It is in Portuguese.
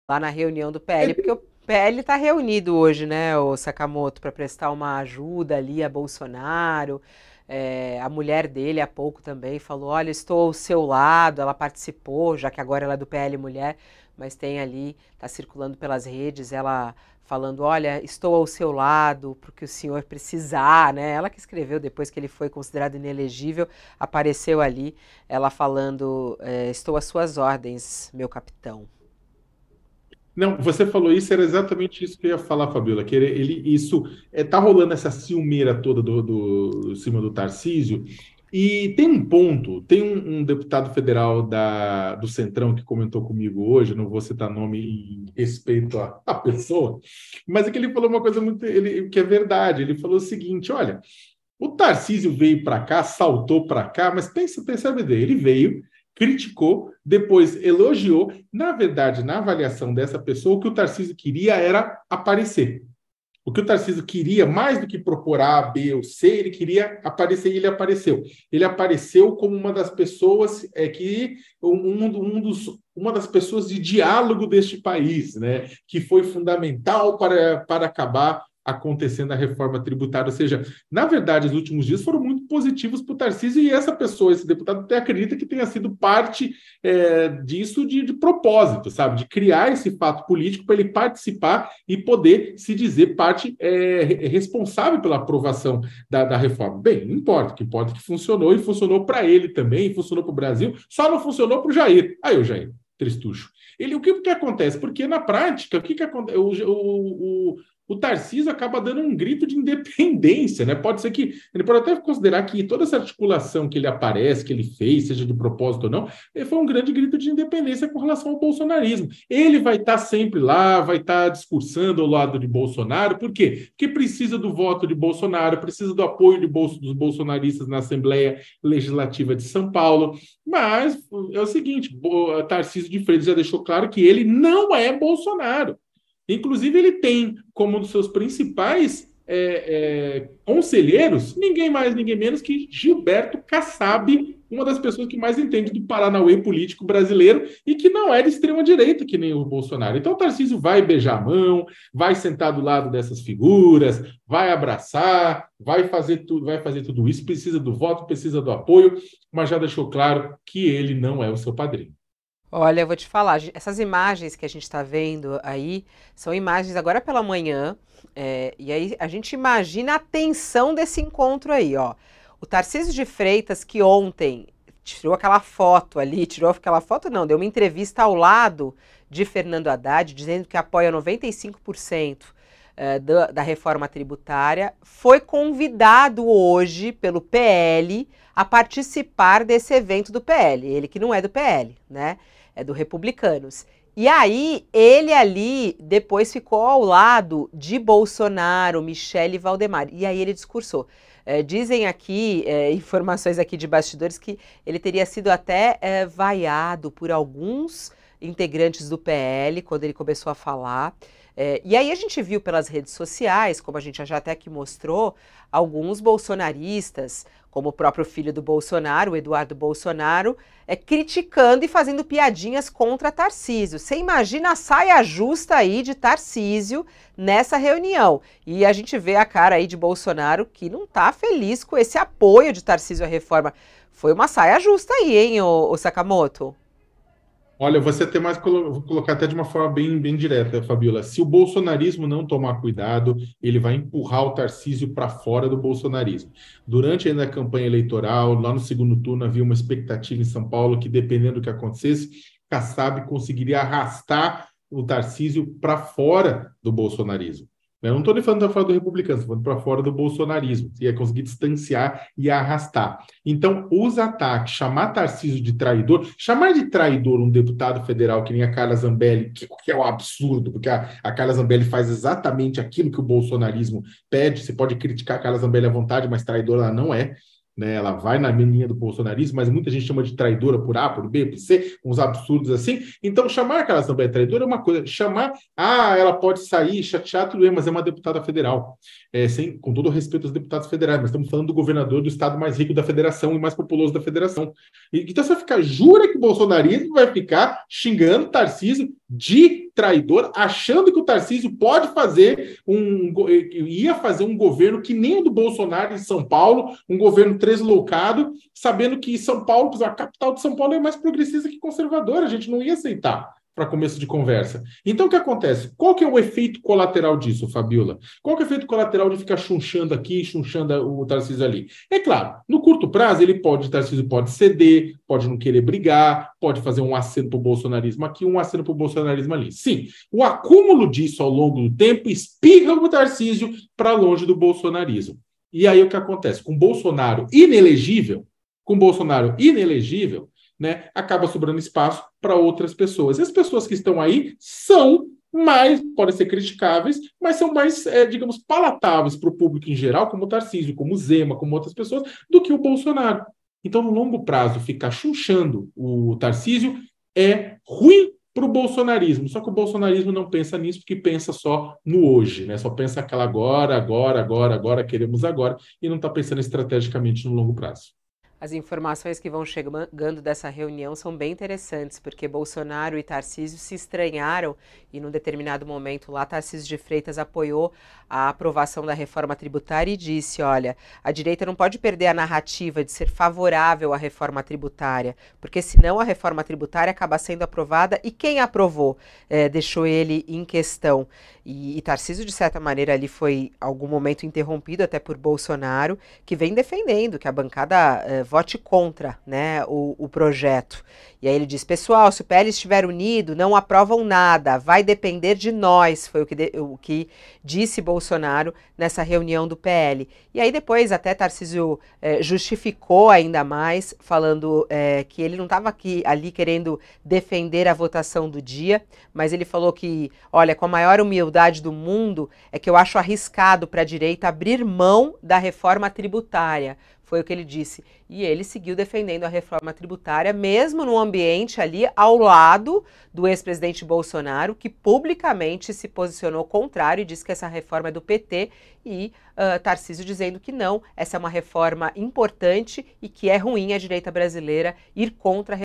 lá na reunião do PL, porque o PL está reunido hoje, né, o Sakamoto, para prestar uma ajuda ali a Bolsonaro. A mulher dele há pouco também falou: olha, estou ao seu lado. Ela participou, já que agora ela é do PL Mulher, mas tem ali, está circulando pelas redes, ela falando: olha, estou ao seu lado, porque o senhor precisar, né? Ela que escreveu depois que ele foi considerado inelegível, apareceu ali, ela falando: estou às suas ordens, meu capitão. Não, você falou isso, era exatamente isso que eu ia falar, Fabiola, que isso tá rolando essa ciumeira toda em cima do Tarcísio, e tem um ponto, tem um deputado federal do Centrão que comentou comigo hoje, não vou citar nome em respeito à pessoa, mas é que ele falou uma coisa que é verdade, ele falou o seguinte, olha, o Tarcísio veio para cá, saltou para cá, mas pensa a ideia, ele veio, criticou, depois elogiou. Na verdade, na avaliação dessa pessoa, o que o Tarcísio queria era aparecer. O que o Tarcísio queria, mais do que propor A, B ou C, ele queria aparecer e ele apareceu. Ele apareceu como uma das pessoas uma das pessoas de diálogo deste país, né? Que foi fundamental para acabar acontecendo a reforma tributária. Ou seja, na verdade, os últimos dias foram muito positivos para o Tarcísio e essa pessoa, esse deputado, até acredita que tenha sido parte disso de propósito, sabe? De criar esse fato político para ele participar e poder se dizer parte responsável pela aprovação da reforma. Bem, não importa, o que importa é que funcionou e funcionou para ele também, e funcionou para o Brasil, só não funcionou para o Jair. Aí, o Jair, tristucho. O que acontece? Porque na prática, o que acontece? O Tarcísio acaba dando um grito de independência, né? Pode ser que ele pode até considerar que toda essa articulação que ele aparece, que ele fez, seja de propósito ou não, foi um grande grito de independência com relação ao bolsonarismo. Ele vai estar sempre lá, vai estar discursando ao lado de Bolsonaro, por quê? Porque precisa do voto de Bolsonaro, precisa do apoio dos bolsonaristas na Assembleia Legislativa de São Paulo, mas é o seguinte, Tarcísio de Freitas já deixou claro que ele não é Bolsonaro. Inclusive, ele tem como um dos seus principais conselheiros ninguém mais, ninguém menos que Gilberto Kassab, uma das pessoas que mais entende do Paranauê político brasileiro e que não é de extrema-direita, que nem o Bolsonaro. Então, o Tarcísio vai beijar a mão, vai sentar do lado dessas figuras, vai abraçar, vai fazer tudo isso, precisa do voto, precisa do apoio, mas já deixou claro que ele não é o seu padrinho. Olha, eu vou te falar, essas imagens que a gente está vendo aí são imagens agora pela manhã, e aí a gente imagina a tensão desse encontro aí, ó. O Tarcísio de Freitas, que ontem tirou aquela foto ali, tirou aquela foto não, deu uma entrevista ao lado de Fernando Haddad, dizendo que apoia 95% da reforma tributária, foi convidado hoje pelo PL a participar desse evento do PL. Ele que não é do PL, né? É do Republicanos. E aí, ele ali depois ficou ao lado de Bolsonaro, Michele Valdemar. E aí ele discursou. Dizem aqui, informações aqui de bastidores, que ele teria sido até vaiado por alguns integrantes do PL quando ele começou a falar. E aí a gente viu pelas redes sociais, como a gente já até aqui mostrou, alguns bolsonaristas, como o próprio filho do Bolsonaro, o Eduardo Bolsonaro, criticando e fazendo piadinhas contra Tarcísio. Você imagina a saia justa aí de Tarcísio nessa reunião. E a gente vê a cara aí de Bolsonaro que não está feliz com esse apoio de Tarcísio à reforma. Foi uma saia justa aí, hein, ô Sakamoto? Olha, você tem mais, vou colocar até de uma forma bem direta, Fabiola. Se o bolsonarismo não tomar cuidado, ele vai empurrar o Tarcísio para fora do bolsonarismo. Durante ainda a campanha eleitoral, lá no segundo turno, havia uma expectativa em São Paulo que, dependendo do que acontecesse, Kassab conseguiria arrastar o Tarcísio para fora do bolsonarismo. Eu não estou falando para fora do republicano, estou falando para fora do bolsonarismo. Ia conseguir distanciar e arrastar. Então, os ataques, chamar Tarcísio de traidor, chamar de traidor um deputado federal que nem a Carla Zambelli, que é um absurdo, porque a Carla Zambelli faz exatamente aquilo que o bolsonarismo pede. Você pode criticar a Carla Zambelli à vontade, mas traidora ela não é. né? Ela vai na linha do bolsonarismo, mas muita gente chama de traidora por A, por B, por C, uns absurdos assim. Então, chamar que ela também é traidora é uma coisa. Chamar, ela pode sair chateada, tudo bem, mas é uma deputada federal. Com todo o respeito aos deputados federais, mas estamos falando do governador do estado mais rico da federação e mais populoso da federação. Então, você vai ficar, jura que o bolsonarismo vai ficar xingando o Tarcísio de traidor, achando que o Tarcísio pode fazer ia fazer um governo que nem o do Bolsonaro em São Paulo, um governo deslocado, sabendo que São Paulo, a capital de São Paulo é mais progressista que conservadora, a gente não ia aceitar para começo de conversa. Então, o que acontece? Qual que é o efeito colateral disso, Fabiola? Qual que é o efeito colateral de ficar chunchando aqui, chunchando o Tarcísio ali? É claro, no curto prazo, o Tarcísio pode ceder, pode não querer brigar, pode fazer um aceno para o bolsonarismo aqui, um aceno para o bolsonarismo ali. Sim, o acúmulo disso ao longo do tempo espirra o Tarcísio para longe do bolsonarismo. E aí o que acontece? Com Bolsonaro inelegível, né, acaba sobrando espaço para outras pessoas. E as pessoas que estão aí podem ser criticáveis, mas são mais, digamos, palatáveis para o público em geral, como o Tarcísio, como o Zema, como outras pessoas, do que o Bolsonaro. Então, no longo prazo, ficar chunchando o Tarcísio é ruim para o bolsonarismo. Só que o bolsonarismo não pensa nisso, porque pensa só no hoje, né? Só pensa aquela agora, queremos agora, e não está pensando estrategicamente no longo prazo. As informações que vão chegando dessa reunião são bem interessantes, porque Bolsonaro e Tarcísio se estranharam e, num determinado momento lá, Tarcísio de Freitas apoiou a aprovação da reforma tributária e disse, olha, a direita não pode perder a narrativa de ser favorável à reforma tributária, porque senão a reforma tributária acaba sendo aprovada e quem aprovou deixou ele em questão. E Tarcísio, de certa maneira, ali foi algum momento interrompido até por Bolsonaro, que vem defendendo que a bancada vote contra, né, o projeto. E aí ele diz, pessoal, se o PL estiver unido, não aprovam nada, vai depender de nós, foi o que disse Bolsonaro nessa reunião do PL. E aí depois até Tarcísio justificou ainda mais, falando que ele não estava ali querendo defender a votação do dia, mas ele falou que, olha, com a maior humildade do mundo, é que eu acho arriscado para a direita abrir mão da reforma tributária. Foi o que ele disse. E ele seguiu defendendo a reforma tributária, mesmo no ambiente ali ao lado do ex-presidente Bolsonaro, que publicamente se posicionou contrário e disse que essa reforma é do PT, e Tarcísio dizendo que não, essa é uma reforma importante e que é ruim a direita brasileira ir contra a